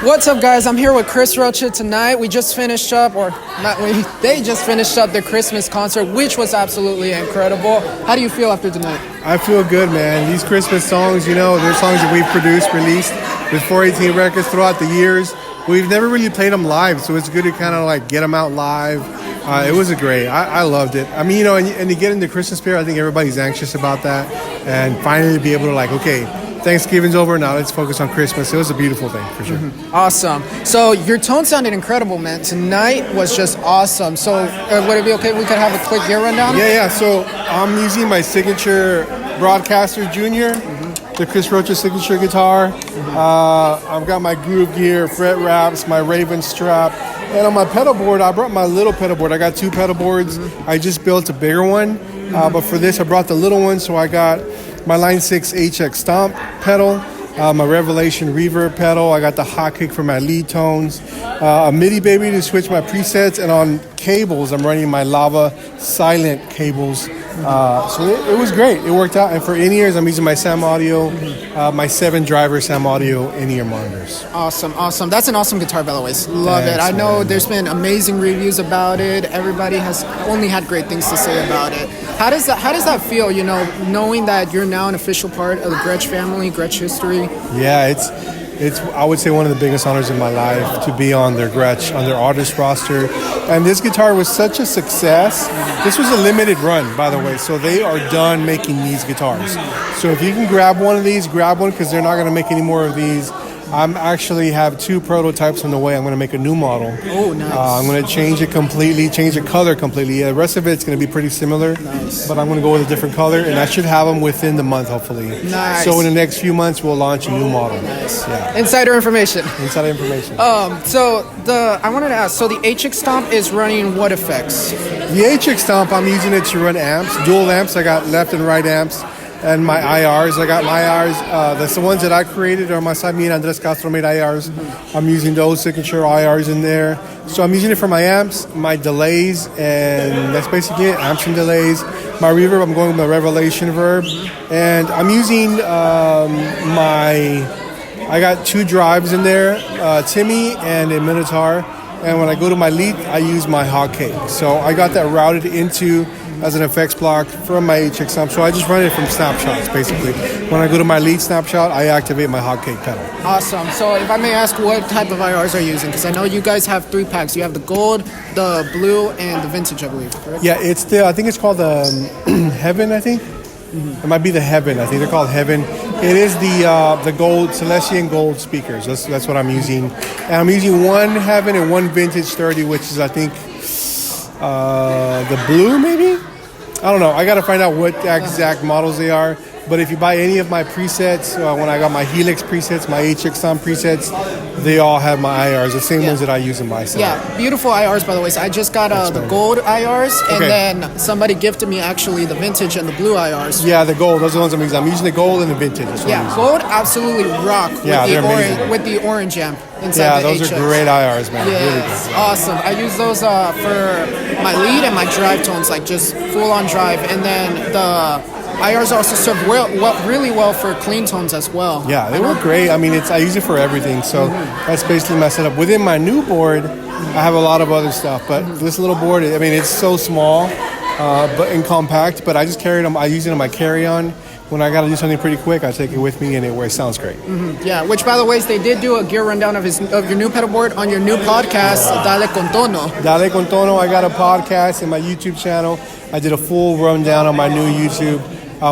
What's up, guys? I'm here with Chris Rocha tonight. We just finished up, or not we, they just finished up their Christmas concert, which was absolutely incredible. How do you feel after tonight? I feel good, man. These Christmas songs, they're songs that we've produced, released with 418 Records throughout the years. We've never really played them live, so it's good to kind of like get them out live. It was great. I loved it. I mean, and to get into Christmas spirit, I think everybody's anxious about that. And finally to be able to okay, Thanksgiving's over, now let's focus on Christmas. It was a beautiful thing, for sure. Mm-hmm. Awesome. So your tone sounded incredible, man. Tonight was just awesome. So would it be okay if we could have a quick gear rundown? Yeah. So I'm using my signature Broadcaster Junior, the Chris Rocha signature guitar. I've got my groove gear, fret wraps, my Raven strap. And on my pedal board, I brought my little pedal board. I got two pedal boards. I just built a bigger one. But for this, I brought the little one. So I got my Line 6 HX Stomp pedal, my Revelation Reverb pedal. I got the hot kick for my lead tones, a MIDI baby to switch my presets, and on cables, I'm running my Lava Silent cables. So it was great. It worked out. And for in-ears, I'm using my Sam Audio, my 7-driver Sam Audio in-ear monitors. Awesome. That's an awesome guitar, by the way. Love it. I know there's been amazing reviews about it. Everybody has only had great things to say about it. How does that feel, knowing that you're now an official part of the Gretsch family, Gretsch history? Yeah, it's I would say one of the biggest honors in my life to be on their Gretsch, on their artist roster. And this guitar was such a success. This was a limited run, by the way, so they are done making these guitars. So if you can grab one of these, grab one, because they're not going to make any more of these. I'm actually have 2 prototypes on the way. I'm going to make a new model. Oh, nice. I'm going to change it completely, change the color completely. Yeah, the rest of it's going to be pretty similar. Nice. But I'm going to go with a different color, and I should have them within the month, hopefully. Nice. So in the next few months, we'll launch a new model. Nice. Yeah. Insider information. So I wanted to ask, so the HX Stomp is running what effects? the HX Stomp, I'm using it to run amps, dual amps. I got left and right amps. And my IRs, I got my IRs. That's the ones that I created, or my side, me and Andres Castro made IRs. I'm using those signature IRs in there. So I'm using it for my amps, my delays, and that's basically it. Amps and delays. My reverb, I'm going with my Revelation Verb. And I'm using I got 2 drives in there, Timmy and a Minotaur. And when I go to my lead, I use my Hotcake. So I got that routed into as an effects block from my HX Stomp. So I just run it from snapshots, basically. When I go to my lead snapshot, I activate my Hotcake pedal. Awesome. So if I may ask, what type of IRs are you using? Because I know you guys have 3 packs. You have the gold, the blue, and the vintage, I believe, correct? Yeah, I think it's called the Heaven, I think. It might be the Heaven. I think they're called Heaven. It is the gold, Celestian gold speakers. That's what I'm using. And I'm using 1 Heaven and 1 vintage 30, which is, I think, the blue, maybe? I don't know. I got to find out what exact models they are. But if you buy any of my presets, when I got my Helix presets, my HX Stomp presets, they all have my IRs, the same ones that I use in my set. Yeah, beautiful IRs, by the way. So I just got the gold IRs, and then somebody gifted me actually the vintage and the blue IRs. Yeah, the gold. Those are the ones I'm using. I'm using the gold and the vintage. Gold absolutely rock with the orange amp inside the HX. Yeah, those are great IRs, man. Yeah, really good. Awesome. I use those for my lead and my drive tones, like just full-on drive. And then the IRs also serve really well for clean tones as well. Yeah, they work great. I mean, I use it for everything. So that's basically my setup. Within my new board, I have a lot of other stuff. But this little board, I mean, it's so small and compact. But I just carry them. I use it on my carry-on. When I got to do something pretty quick, I take it with me, and it sounds great. Yeah, which, by the way, they did do a gear rundown of your new pedal board on your new podcast, Dale Con Tono. Dale Con Tono. I got a podcast in my YouTube channel. I did a full rundown on my new YouTube.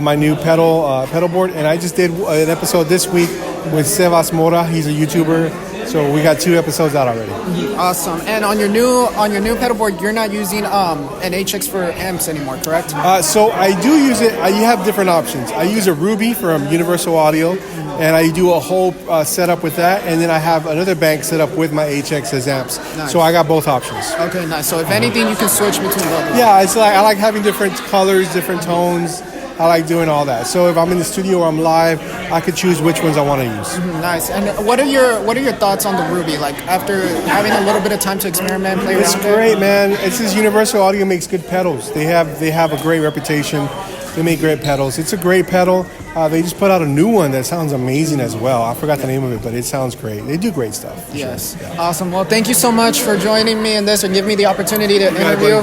My new pedal board, and I just did an episode this week with Sebas Mora. He's a YouTuber, so we got 2 episodes out already. Awesome. And on your new pedal board, you're not using an HX for amps anymore, correct? So I do use it. You have different options. I use a Ruby from Universal Audio, and I do a whole setup with that, and then I have another bank set up with my HX as amps. Nice. So I got both options. Okay, nice. So if anything, you can switch between both. Yeah, it's like I like having different colors, different tones. I like doing all that. So if I'm in the studio or I'm live, I could choose which ones I want to use. Nice. And what are your thoughts on the Ruby? Like after having a little bit of time to experiment, play around? It's great, man. It's just Universal Audio makes good pedals. They have a great reputation. They make great pedals. It's a great pedal. They just put out a new one that sounds amazing as well. I forgot the name of it, but it sounds great. They do great stuff. Yes. Sure. Yeah. Awesome. Well, thank you so much for joining me in this and giving me the opportunity to interview.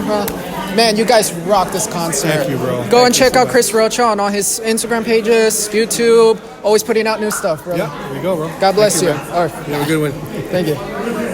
Man, you guys rock this concert. Thank you, bro. Go and check out Chris Rocha on all his Instagram pages, YouTube. Always putting out new stuff, bro. Yeah, there you go, bro. God bless you. All right. You have a good one. Thank you.